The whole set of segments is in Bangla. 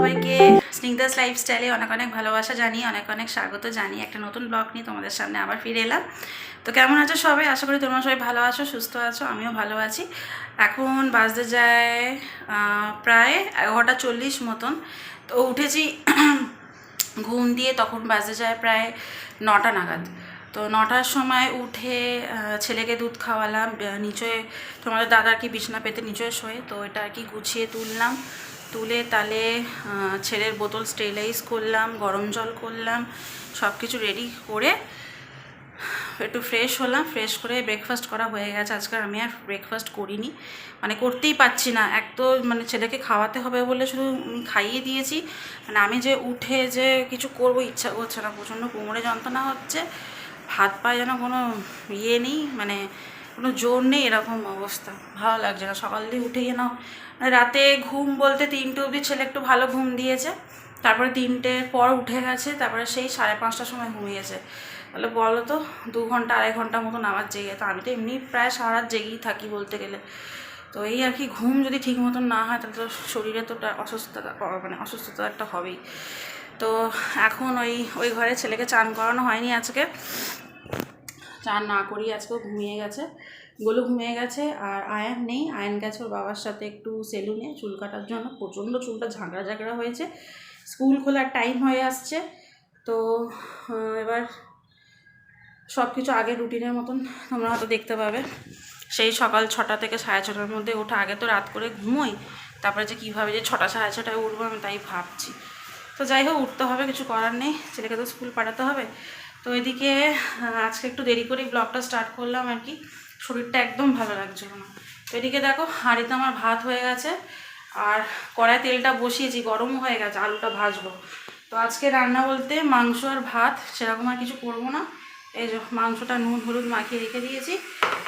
সবাইকে স্নিগ্ধাস লাইফস্টাইলে অনেক অনেক ভালোবাসা জানিয়ে অনেক অনেক স্বাগত জানিয়ে একটা নতুন ব্লগ নিয়ে তোমাদের সামনে আবার ফিরে এলাম। তো কেমন আছো সবাই? আশা করি তোমরা সবাই ভালো আছো, সুস্থ আছো, আমিও ভালো আছি। এখন বাজতে যায় প্রায় 11:40 মতন। তো উঠেছি ঘুম দিয়ে, তখন বাজতে যায় প্রায় 9টা নাগাদ। তো 9টার সময় উঠে ছেলেকে দুধ খাওয়ালাম, নিচে তোমাদের দাদার কি বিছনা পেতে নিচে শোয়ে, তো এটা আর কি গুছিয়ে তুললাম। তুলে তালে ছেলের বোতল স্টেরিলাইজ করলাম, গরম জল করলাম, সব কিছু রেডি করে একটু ফ্রেশ হলাম। ফ্রেশ করে ব্রেকফাস্ট করা হয়ে গেছে। আজকে আমি আর ব্রেকফাস্ট করিনি, মানে করতেই পারছি না। এক তো মানে ছেলেকে খাওয়াতে হবে বলে শুধু খাইয়ে দিয়েছি, মানে আমি যে উঠে যে কিছু করব ইচ্ছা করছে না, প্রচণ্ড কোমরে যন্ত্রণা হচ্ছে, হাত পায়ে যেন কোনো ইয়ে নেই, মানে কোনো জোর নেই, এরকম অবস্থা। ভালো লাগছে না। সকাল দিয়ে উঠে যেন মানে রাতে ঘুম বলতে 3টে অবধি ছেলে একটু ভালো ঘুম দিয়েছে, তারপরে 3টের পর উঠে গেছে, তারপরে সেই 5:30টার সময় ঘুমিয়েছে। তাহলে বলো তো 2 ঘন্টা 2.5 ঘন্টা মতন আবার জেগে। তো আমি তো এমনি প্রায় সারা রাত জেগেই থাকি বলতে গেলে। তো এই আর কি, ঘুম যদি ঠিক মতন না হয় তাহলে তো শরীরে তো অসুস্থতা, মানে অসুস্থতা একটা হবেই। তো এখন ওই ঘরে ছেলেকে চান করানো হয়নি আজকে, চান না করি আজকেও ঘুমিয়ে গেছে। গোলু ঘুমিয়ে গেছে, আর আয়ান নেই। আয়ান গেছে ওর বাবার সাথে একটু সেলুনে চুল কাটার জন্য। প্রচণ্ড চুলটা ঝাঁকড়া ঝাঁকড়া হয়েছে, স্কুল খোলার টাইম হয়ে আসছে। তো এবার সব কিছু আগের রুটিনের মতন তোমরা হয়তো দেখতে পাবে। সেই সকাল 6টা থেকে 6:30টার মধ্যে ওঠা। আগে তো রাত করে ঘুমোই, তারপরে যে কীভাবে যে 6টা 6:30টায় উঠবো আমি তাই ভাবছি। তো যাই হোক, উঠতে হবে, কিছু করার নেই, ছেলেকে তো স্কুল পাঠাতে হবে। তো এদিকে আজকে একটু দেরি করেই ব্লগটা স্টার্ট করলাম আর কি, শরীরটা একদম ভালো লাগছিল না। তো এদিকে দেখো, হাঁড়িতে আমার ভাত হয়ে গেছে, আর কড়াই তেলটা বসিয়েছি, গরমও হয়ে গেছে, আলুটা ভাজবো। তো আজকে রান্না বলতে মাংস আর ভাত, সেরকম আর কিছু করবো না। এই যে মাংসটা নুন হলুদ মাখিয়ে রেখে দিয়েছি,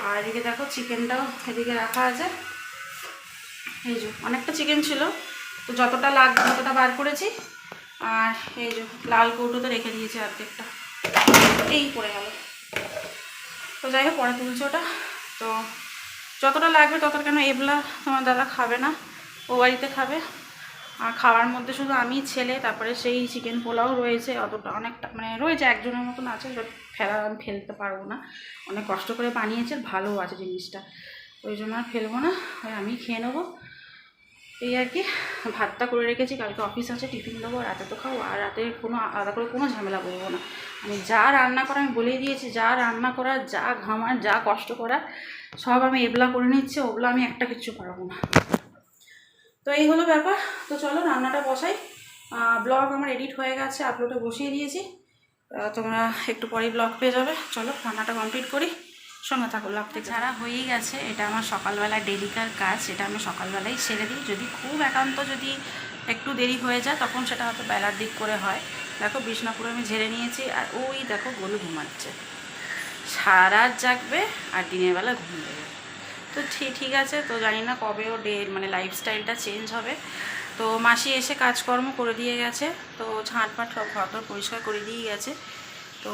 আর এদিকে দেখো চিকেনটাও এদিকে রাখা আছে। এই যে অনেকটা চিকেন ছিল, তো যতটা লাগবে ততটা বার করেছি। আর এই যে লাল কৌটোতে রেখে দিয়েছি অর্ধেকটা, এই পড়ে গেল। তো যাই হোক, পরে তুলছি ওটা। তো যতটা লাগবে ততটা, কেন এবলা তোমার দাদা খাবে না, ও বাড়িতে খাবে। আর খাওয়ার মধ্যে শুধু আমি, ছেলে, তারপরে সেই চিকেন পোলাও রয়েছে, অতটা অনেকটা মানে রয়েছে, একজনের মতন আছে, আমি ফেলতে পারবো না। অনেক কষ্ট করে বানিয়েছে, ভালো আছে জিনিসটা, ওই জন্য আর ফেলবো না, আমি খেয়ে নেবো। এই আর কি, ভাতটা করে রেখেছি, কালকে অফিস আছে, টিফিন দেবো, রাতে তো খাবো। আর রাতে কোনো আলাদা করে কোনো ঝামেলা করবো না। আমি যা রান্না করা আমি বলেই দিয়েছি, যা রান্না করা, যা ঘামার, যা কষ্ট করা, সব আমি এবলা করে নিচ্ছি, ওগুলো আমি একটা কিচ্ছু পারবো না। তো এই হলো ব্যাপার। তো চলো রান্নাটা বসাই। ব্লগ আমার এডিট হয়ে গেছে, আপলোডে বসিয়ে দিয়েছি, তোমরা একটু পরেই ব্লগ পেয়ে যাবে। চলো রান্নাটা কমপ্লিট করি, সঙ্গে থাকো। ব্লগ থেকে ছাড়া হয়েই গেছে, এটা আমার সকালবেলা ডেলিকার কাজ, এটা আমি সকালবেলাই সেরে দিই। যদি খুব একান্ত যদি একটু দেরি হয়ে যায় তখন সেটা হয়তো বেলার দিক করে হয়। দেখো বিছনাপুরে আমি ঝেড়ে নিয়েছি, আর ওই দেখো গোলু ঘুমাচ্ছে, সারা রাত জাগবে আর দিনের বেলা ঘুম দেবে। তো ঠিক আছে। তো জানি না কবে ও মানে লাইফস্টাইলটা চেঞ্জ হবে। তো মাসি এসে কাজকর্ম করে দিয়ে গেছে, তো ঝাঁটপাট সব ঘর পরিষ্কার করে দিয়ে গেছে। তো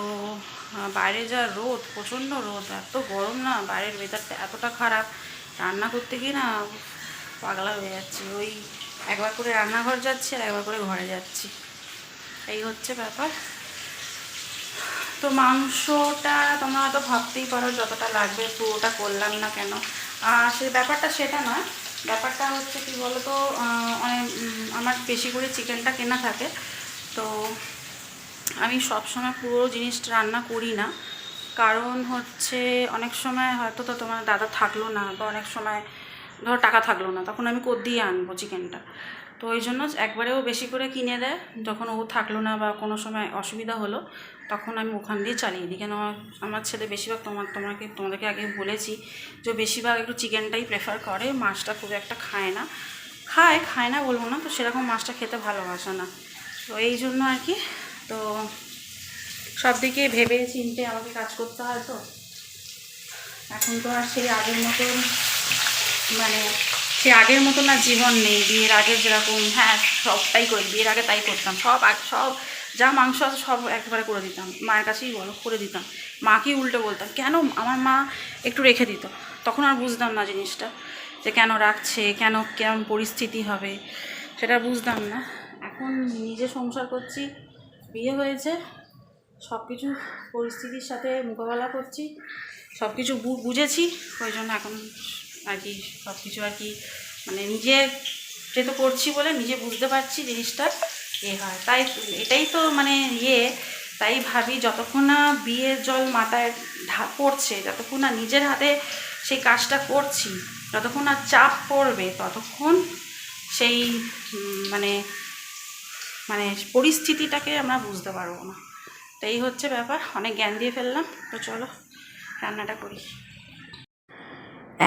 বাইরে যা রোদ, প্রচণ্ড রোদ, এত গরম না, বাইরের ওয়েদারটা এতটা খারাপ, রান্না করতে গিয়ে না পাগলা হয়ে যাচ্ছি। ওই একবার করে রান্নাঘর যাচ্ছি আর একবার করে ঘরে যাচ্ছি, এই হচ্ছে ব্যাপার। তো মাংসটা তোমরা হয়তো ভাবতেই পারো যতটা লাগবে পুরোটা করলাম না কেন। সেই ব্যাপারটা সেটা নয়, ব্যাপারটা হচ্ছে কি বলো তো, আমার বেশি করে চিকেনটা কেনা থাকে, তো আমি সব সময় পুরো জিনিসটা রান্না করি না। কারণ হচ্ছে অনেক সময় হয়তো তো তোমার দাদা থাকলো না, বা অনেক সময় ধরো টাকা থাকলো না, তখন আমি কোথা দিয়ে আনবো চিকেনটা। তো ওই জন্য একবারেও বেশি করে কিনে দেয়, যখন ও থাকলো না বা কোনো সময় অসুবিধা হলো তখন আমি ওখান দিয়ে চালিয়ে দিই। কেন আমার ছেলে বেশিরভাগ তোমাদেরকে আগে বলেছি যে বেশিরভাগ একটু চিকেনটাই প্রেফার করে, মাছটা খুব একটা খায় না বলবো না, তো সেরকম মাছটা খেতে ভালোবাসে না। তো এই জন্য আর কি, তো সব দিকে ভেবে চিন্তে আমাকে কাজ করতে হয়। তো এখন তো আর সেই আগের মতন, মানে সে আগের মতো না জীবন নেই। বিয়ের আগে যেরকম, হ্যাঁ সবটাই করি, বিয়ের আগে তাই করতাম, সব যা মাংস আছে সব একেবারে করে দিতাম, মায়ের কাছেই বলো করে দিতাম। মাকেই উল্টো বলতাম, কেন আমার মা একটু রেখে দিত, তখন আর বুঝতাম না জিনিসটা, যে কেন রাখছে, কেমন পরিস্থিতি হবে সেটা বুঝতাম না। এখন নিজে সংসার করছি, বিয়ে হয়েছে, সব কিছু পরিস্থিতির সাথে মোকাবেলা করছি, সব কিছু বুঝেছি। ওই জন্য এখন আর কি সব কিছু আর কি মানে নিজে যেহেতু করছি বলে নিজে বুঝতে পারছি জিনিসটা হয়। তাই এটাই তো মানে তাই ভাবি যতক্ষণ না বিয়ের জল মাথায় পড়ছে, যতক্ষণ না নিজের হাতে সেই কাজটা করছি, যতক্ষণ না চাপ পড়বে ততক্ষণ সেই মানে মানে পরিস্থিতিটাকে আমরা বুঝতে পারবো না। তো এই হচ্ছে ব্যাপার। অনেক জ্ঞান দিয়ে ফেললাম, তো চলো রান্নাটা করি।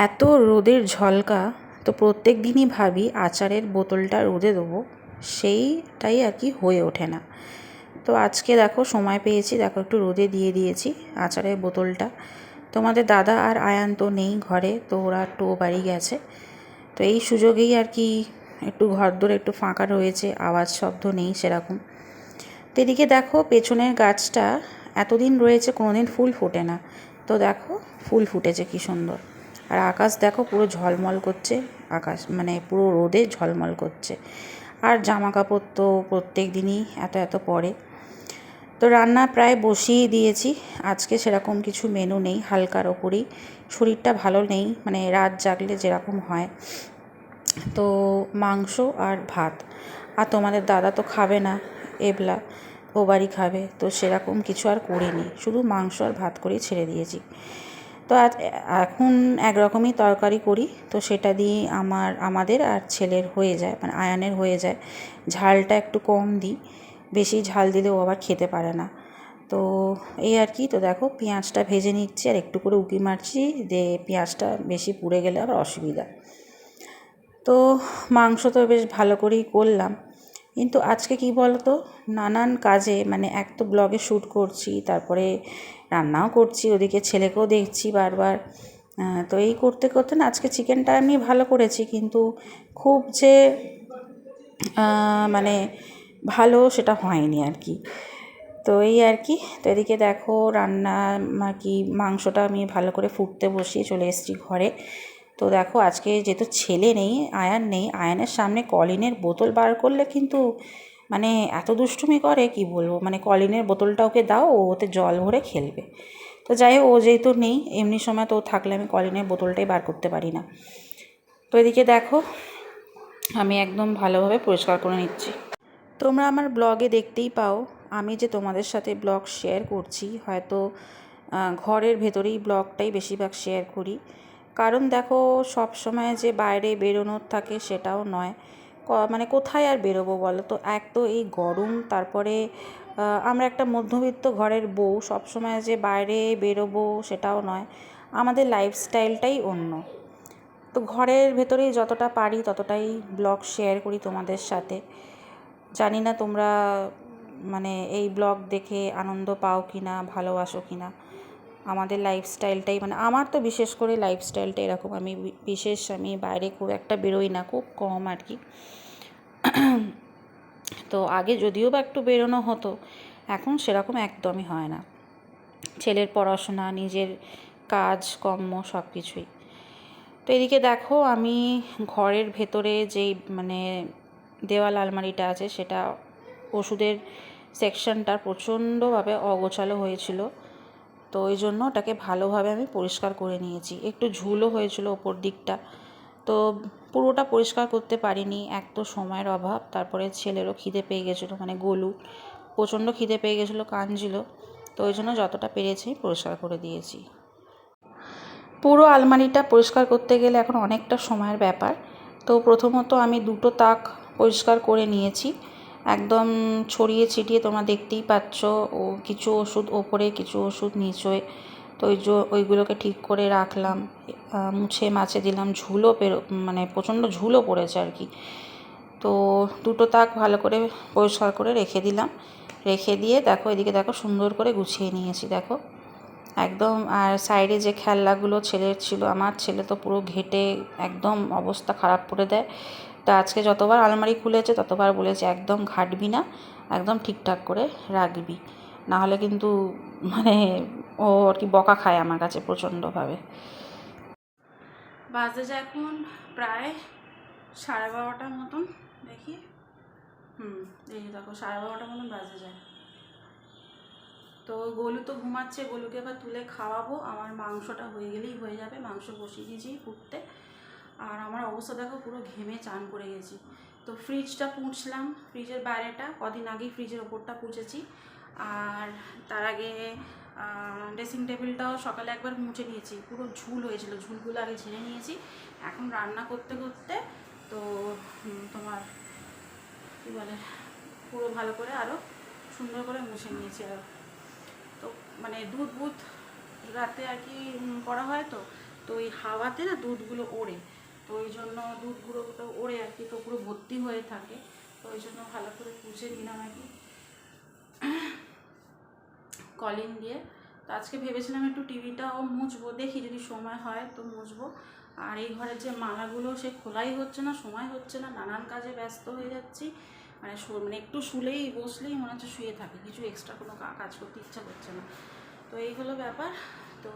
এত রোদের ঝলকা, তো প্রত্যেক দিনই ভাবি আচারের বোতলটা রোদে দেবো, সেইটাই আর কি হয়ে ওঠে না। তো আজকে দেখো সময় পেয়েছি, দেখো একটু রোদে দিয়ে দিয়েছি আচারের বোতলটা। তোমাদের দাদা আর আয়ান তো নেই ঘরে, তো ওরা একটু বাড়ি গেছে, তো এই সুযোগেই আর কি একটু ঘরদোর একটু ফাঁকা রয়েছে, আওয়াজ শব্দ নেই সেরকম। তো এদিকে দেখো পেছনের গাছটা এতদিন রয়েছে, কোনোদিন ফুল ফোটে না, তো দেখো ফুল ফুটেছে কি সুন্দর। আর আকাশ দেখো পুরো ঝলমল করছে, আকাশ মানে পুরো রোদে ঝলমল করছে। আর জামা কাপড় তো প্রত্যেক দিনই এত এত পরে। তো রান্না প্রায় বসিয়ে দিয়েছি, আজকে সেরকম কিছু মেনু নেই, হালকার ওপরেই। শরীরটা ভালো নেই, মানে রাত জাগলে যেরকম হয়। তো মাংস আর ভাত, আর তোমাদের দাদা তো খাবে না, এবলা ও বাড়ি খাবে, তো সেরকম কিছু আর করিনি, শুধু মাংস আর ভাত করেই ছেড়ে দিয়েছি। তো এখন একরকমই তরকারি করি, তো সেটা দিয়ে আমাদের আর ছেলের হয়ে যায়, মানে আয়ানের হয়ে যায়। ঝালটা একটু কম দিই, বেশি ঝাল দিলে ও আবার খেতে পারে না। তো এই আর কি। তো দেখো পেঁয়াজটা ভেজে নিচ্ছি আর একটু করে উঁকি মারছি, যে পেঁয়াজটা বেশি পুড়ে গেলে আবার অসুবিধা। তো মাংস তো বেশ ভালো করেই করলাম, কিন্তু আজকে কি বলতো, নানান কাজে মানে এক তো ব্লগে শ্যুট করছি, তারপরে রান্নাও করছি, ওদিকে ছেলেকেও দেখছি বারবার। তো এই করতে করতে না আজকে চিকেনটা আমি ভালো করেছি, কিন্তু খুব যে মানে ভালো সেটা হয়নি আর কি। তো এই আর কি। তো এদিকে দেখো রান্না আর কি মাংসটা আমি ভালো করে ফুটতে বসিয়ে চলে এসেছি ঘরে। তো দেখো আজকে যেহেতু ছেলে নেই, আয়ান নেই, আয়ানের সামনে কলিনের বোতল বার করলে কিন্তু মানে এত দুষ্টুমি করে কি বলবো, মানে কলিনের বোতলটা ওকে দাও, ও ওতে জল ভরে খেলবে। তো যাই হোক, ও যেহেতু নেই, এমনি সময় তো থাকলে আমি কলিনের বোতলটাই বার করতে পারি না। তো এদিকে দেখো আমি একদম ভালোভাবে পরিষ্কার করে নিচ্ছি। তোমরা আমার ব্লগে দেখতেই পাও আমি যে তোমাদের সাথে ব্লগ শেয়ার করছি, হয়তো ঘরের ভেতরেই ব্লগটাই বেশিরভাগ শেয়ার করি। কারণ দেখো সব সময় যে বাইরে বেরোনোর থাকে সেটাও নয়, মানে কোথায় আর বেরোবো বলো তো। এক তো এই গরম, তারপরে আমরা একটা মধ্যবিত্ত ঘরের বউ, সব সময় যে বাইরে বেরোবো সেটাও নয়, আমাদের লাইফস্টাইলটাই অন্য। তো ঘরের ভেতরেই যতটা পারি ততটাই ব্লগ শেয়ার করি তোমাদের সাথে। জানি না তোমরা মানে এই ব্লগ দেখে আনন্দ পাও কি না, ভালোবাসো কি না। আমাদের লাইফস্টাইলটাই মানে আমার তো বিশেষ করে লাইফস্টাইলটা এরকম, আমি বাইরে খুব একটা বেরোই না, খুব কম আর কি। তো আগে যদিও বা একটু বেরোনো হতো, এখন সেরকম একদমই হয় না। ছেলের পড়াশোনা, নিজের কাজ কর্ম সব কিছুই। তো এদিকে দেখো আমি ঘরের ভেতরে যেই মানে দেওয়াল আলমারিটা আছে, সেটা ওষুধের সেকশনটা প্রচণ্ডভাবে অগোছালো হয়েছিল, তো ওই জন্য ওটাকে ভালোভাবে আমি পরিষ্কার করে নিয়েছি। একটু ঝুলও হয়েছিল ওপর দিকটা, তো পুরোটা পরিষ্কার করতে পারিনি, এক তো সময়ের অভাব, তারপরে ছেলেরও খিদে পেয়ে গেছিলো, মানে গোলু প্রচণ্ড খিদে পেয়ে গেছিলো, কাঁদছিল, তো ওই জন্য যতটা পেরেছি পরিষ্কার করে দিয়েছি। পুরো আলমারিটা পরিষ্কার করতে গেলে এখন অনেকটা সময়ের ব্যাপার। তো প্রথমত আমি দুটো তাক পরিষ্কার করে নিয়েছি, একদম ছড়িয়ে ছিটিয়ে, তোমরা দেখতেই পাচ্ছ, ও কিছু ওষুধ ওপরে কিছু ওষুধ নিচে, তো ওইগুলোকে ঠিক করে রাখলাম, মুছে মাছে দিলাম। ঝুলও মানে প্রচণ্ড ঝুলও পড়েছে আর কি। তো দুটো তাক ভালো করে পরিষ্কার করে রেখে দিলাম, রেখে দিয়ে দেখো এদিকে দেখো সুন্দর করে গুছিয়ে নিয়েছি দেখো একদম। আর সাইডে যে খেলনাগুলো ছেলের ছিল, আমার ছেলে তো পুরো ঘেটে একদম অবস্থা খারাপ করে দেয়। তো আজকে যতবার আলমারি খুলেছে ততবার বলেছে একদম ঘাটবি না, একদম ঠিকঠাক করে রাখবি, নাহলে কিন্তু মানে ও আর কি বকা খায় আমার কাছে প্রচণ্ডভাবে। বাজে যে এখন প্রায় 12:30 মতন, দেখি এই দেখো 12:30 মতন বাজে যায়। তো গোলু তো ঘুমাচ্ছে, গোলুকে এবার তুলে খাওয়াবো। আমার মাংসটা হয়ে গেলেই হয়ে যাবে, মাংস বসিয়ে দিয়েছি ফুটতে। আর আমার অবস্থা দেখো, পুরো ঘেমে চান করে গেছি। তো ফ্রিজটা পুঁছলাম, ফ্রিজের বাইরেটা কদিন আগেই ফ্রিজের ওপরটা পুঁছেছি। আর তার আগে ড্রেসিং টেবিলটাও সকালে একবার মুছে নিয়েছি, পুরো ঝুল হয়েছিল, ঝুলগুলো আগে ঝেড়ে নিয়েছি। এখন রান্না করতে করতে তো তোমার কী বলে, পুরো ভালো করে আরও সুন্দর করে মুছে নিয়েছি। আর তো মানে দুধ রাতে আর কি করা হয়, তো তো ওই হাওয়াতে না দুধগুলো ওড়ে, তো ওই জন্য দুধগুলো ওড়ে আর কি, তো পুরো ভর্তি হয়ে থাকে। তো ওই জন্য ভালো করে পুষে নিলাম আর কি কলিং দিয়ে। তো আজকে ভেবেছিলাম একটু টিভিটাও মুছবো, দেখি যদি সময় হয় তো মুছবো। আর এই ঘরের যে মালাগুলো সে খোলাই হচ্ছে না, সময় হচ্ছে না, নানান কাজে ব্যস্ত হয়ে যাচ্ছি। মানে একটু শুলেই বসলেই মনে হচ্ছে শুয়ে থাকে, কিছু এক্সট্রা কোনো কাজ করতে ইচ্ছা করছে না। তো এই হলো ব্যাপার। তো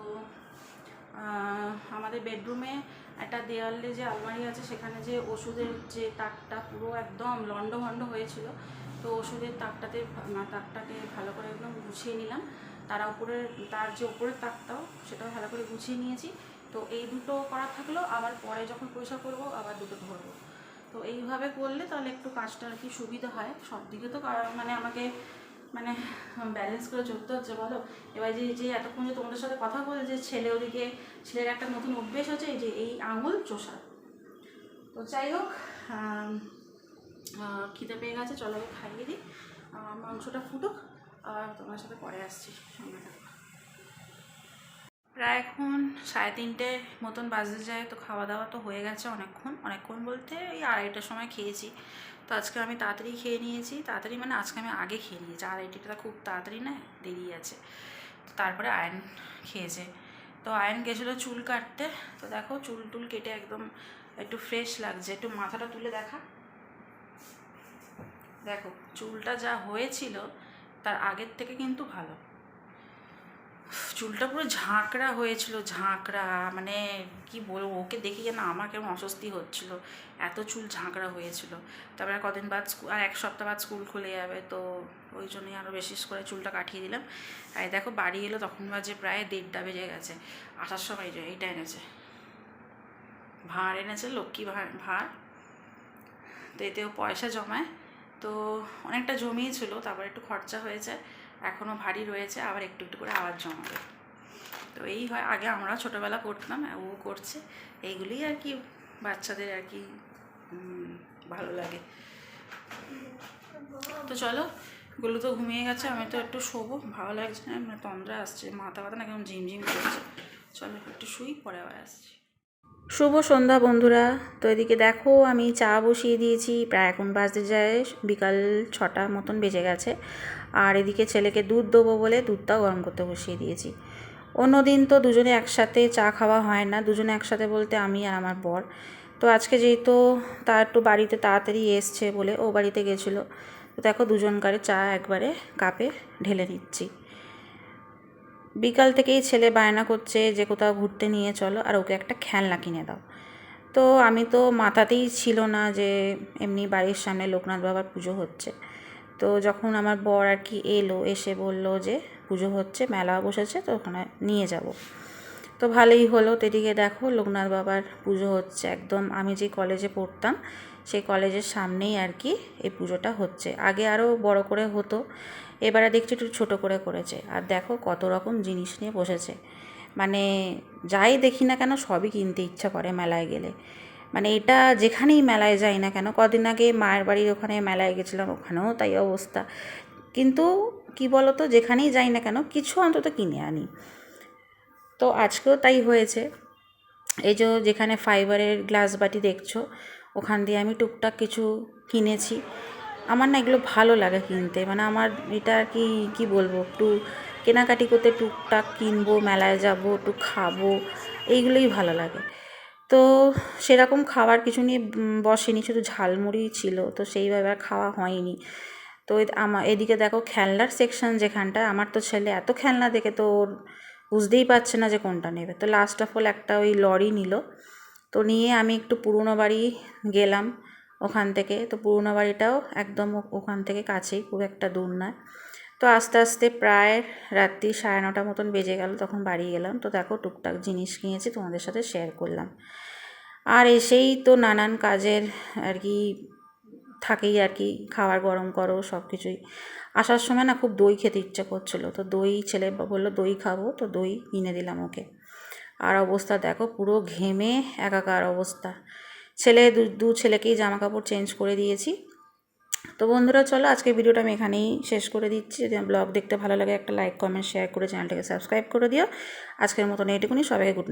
আমাদের বেডরুমে একটা দেওয়ালে যে আলমারি আছে, সেখানে যে ওষুধের যে তাকটা পুরো একদম লন্ডভন্ড হয়েছিল, তো ওষুধের তাকটাকে ভালো করে একদম গুছিয়ে নিলাম। তার যে উপরের তাকটাও সেটাও ভালো করে গুছিয়ে নিয়েছি। তো এই দুটো করা থাকলো, আবার পরে যখন পরিষ্কার করবো আবার দুটো ধরবো। তো এইভাবে করলে তাহলে একটু কাজটা আর কি সুবিধা হয়। সব দিকে তো মানে আমাকে মানে ব্যালেন্স করে চলতে হচ্ছে, বলো। এবার যে এতক্ষণ যে তোমাদের সাথে কথা বলে, যে ছেলের একটা নতুন অভ্যেস হচ্ছে, এই আঙুল চোষা। তো যাই হোক, খিদে পেয়ে গেছে, চলো খাইয়ে দিই, মাংসটা ফুটুক, আর তোমার সাথে পরে আসছি, সঙ্গে থাকো। প্রায় এখন 3:30 মতন বাজতে যায়। তো খাওয়া দাওয়া তো হয়ে গেছে অনেকক্ষণ বলতে এই 2:30টার সময় খেয়েছি। তো আজকে আমি তাড়াতাড়ি খেয়ে নিয়েছি, তাড়াতাড়ি মানে আজকে আমি আগে খেয়ে নিয়েছি। 2:30টা খুব তাড়াতাড়ি না, দেরি আছে। তো তারপরে আয়ন খেয়েছে। তো আয়ন গেছিলো চুল কাটতে। তো দেখো চুল কেটে একদম একটু ফ্রেশ লাগছে। একটু মাথাটা তুলে দেখো চুলটা যা হয়েছিল তার আগের থেকে কিন্তু ভালো। চুলটা পুরো ঝাঁকড়া হয়েছিল, মানে কি বলবো, ওকে দেখি যেন আমার কেমন অস্বস্তি হচ্ছিল, এত চুল ঝাঁকড়া হয়েছিল। তারপরে কদিন বাদ আর 1 সপ্তাহ বাদ স্কুল খুলে যাবে, তো ওই জন্যই আরও বেশি করে চুলটা কাটিয়ে দিলাম। আর দেখো বাড়ি এলো তখন বাজে প্রায় 1:30 বেজে গেছে। আসার সময় এইটা এনেছে, ভাঁড় এনেছে, লক্ষ্মী ভাঁড়। তো এতেও পয়সা জমায়, তো অনেকটা জমিয়েছিল, তারপর একটু খরচা হয়েছে, এখনও ভারী রয়েছে, আবার একটু করে আবার জমাবে। তো এই হয়, আগে আমরা ছোটোবেলা করতাম, ও করছে, এইগুলি আর কি বাচ্চাদের আর কি ভালো লাগে। তো চলো, গুলো তো ঘুমিয়ে গেছে, আমি তো একটু শোবো, ভালো লাগছে না, মানে তন্দ্রা আসছে, মাথা ব্যথা না কেমন ঝিমঝিম করছে। চলো একটু শুই, পরে আবার আসছি। শুভ সন্ধ্যা বন্ধুরা। তো এদিকে দেখো আমি চা বসিয়ে দিয়েছি, প্রায় এখন বাজতে যায় বিকাল 6টা মতন বেজে গেছে। আর এদিকে ছেলেকে দুধ দেবো বলে দুধটাও গরম করতে বসিয়ে দিয়েছি। অন্য দিন তো দুজনে একসাথে চা খাওয়া হয় না, দুজনে একসাথে বলতে আমি আর আমার বর। তো আজকে যেহেতু তার একটু বাড়িতে তাড়াতাড়ি এসছে বলে ও বাড়িতে গেছিলো, তো দেখো দুজনকারে চা একবারে কাপে ঢেলে নিচ্ছি। বিকাল থেকেই ছেলে বায়না করছে যে কোথাও ঘুরতে নিয়ে চলো, আর ওকে একটা খেলনা কিনে দাও। তো আমি তো মাথাতেই ছিল না যে এমনি বাড়ির সামনে লোকনাথ বাবার পুজো হচ্ছে। তো যখন আমার বর আর কি এসে বলল যে পুজো হচ্ছে, মেলা বসেছে, তো ওখানে নিয়ে যাব। তো ভালোই হলো। তো এদিকে দেখো লোকনাথ বাবার পুজো হচ্ছে, একদম আমি যে কলেজে পড়তাম সেই কলেজের সামনেই আর কি এই পুজোটা হচ্ছে। আগে আরও বড় করে হতো, এবারে দেখছি একটু ছোটো করে করেছে। আর দেখো কত রকম জিনিস নিয়ে বসেছে, মানে যাই দেখি না কেন সবই কিনতে ইচ্ছা করে মেলায় গেলে। মানে এটা যেখানেই মেলায় যাই না কেন, কদিন আগে মায়ের বাড়ির ওখানে মেলায় গেছিলাম, ওখানেও তাই অবস্থা। কিন্তু কি বলতো, যেখানেই যাই না কেন কিছু অন্তত কিনে আনি। তো আজকেও তাই হয়েছে। এই যে যেখানে ফাইবারের গ্লাস বাটি দেখছো, ওখান দিয়ে আমি টুকটাক কিছু কিনেছি। আমার না এগুলো ভালো লাগে কিনতে, মানে আমার এটা আর কি বলবো, একটু কেনাকাটি করতে টুকটাক কিনবো, মেলায় যাব, একটু খাবো, এইগুলোই ভালো লাগে। তো সেরকম খাবার কিছু নিয়ে বসেনি, শুধু ঝালমুড়ি ছিল, তো সেইভাবে আর খাওয়া হয়নি। তো এদিকে দেখো খেলনার সেকশন যেখানটা, আমার তো ছেলে এত খেলনা দেখে তো ওর বুঝতেই পারছে না যে কোনটা নেবে। তো লাস্ট অফ অল একটা ওই লরি নিল। তো নিয়ে আমি একটু পুরনো বাড়ি গেলাম, ওখান থেকে। তো পুরোনো বাড়িটাও একদম ওখান থেকে কাছেই, খুব একটা দূর নয়। তো আস্তে আস্তে প্রায় রাত্রি 9:30 মতন বেজে গেল, তখন বাড়ি গেলাম। তো দেখো টুকটাক জিনিস কিনেছি, তোমাদের সাথে শেয়ার করলাম। আর এসেই তো নানান কাজের আর কি থাকেই আর কি, খাবার গরম করো সব কিছুই। আসার সময় না খুব দই খেতে ইচ্ছা করছিলো, তো দই ছেলে বললো দই খাবো, তো দই কিনে দিলাম ওকে। আর অবস্থা দেখো পুরো ঘেমে একাকার অবস্থা। দু ছেলেকেই জামা কাপড় চেঞ্জ করে দিয়েছি। তো বন্ধুরা চলো আজকের ভিডিওটা আমি এখানেই শেষ করে দিচ্ছি। যদি ব্লগ দেখতে ভালো লাগে একটা লাইক কমেন্ট শেয়ার করে চ্যানেলটাকে সাবস্ক্রাইব করে দিও। আজকের মতন এইটুকুনি, সবাইকে গুড নাইট।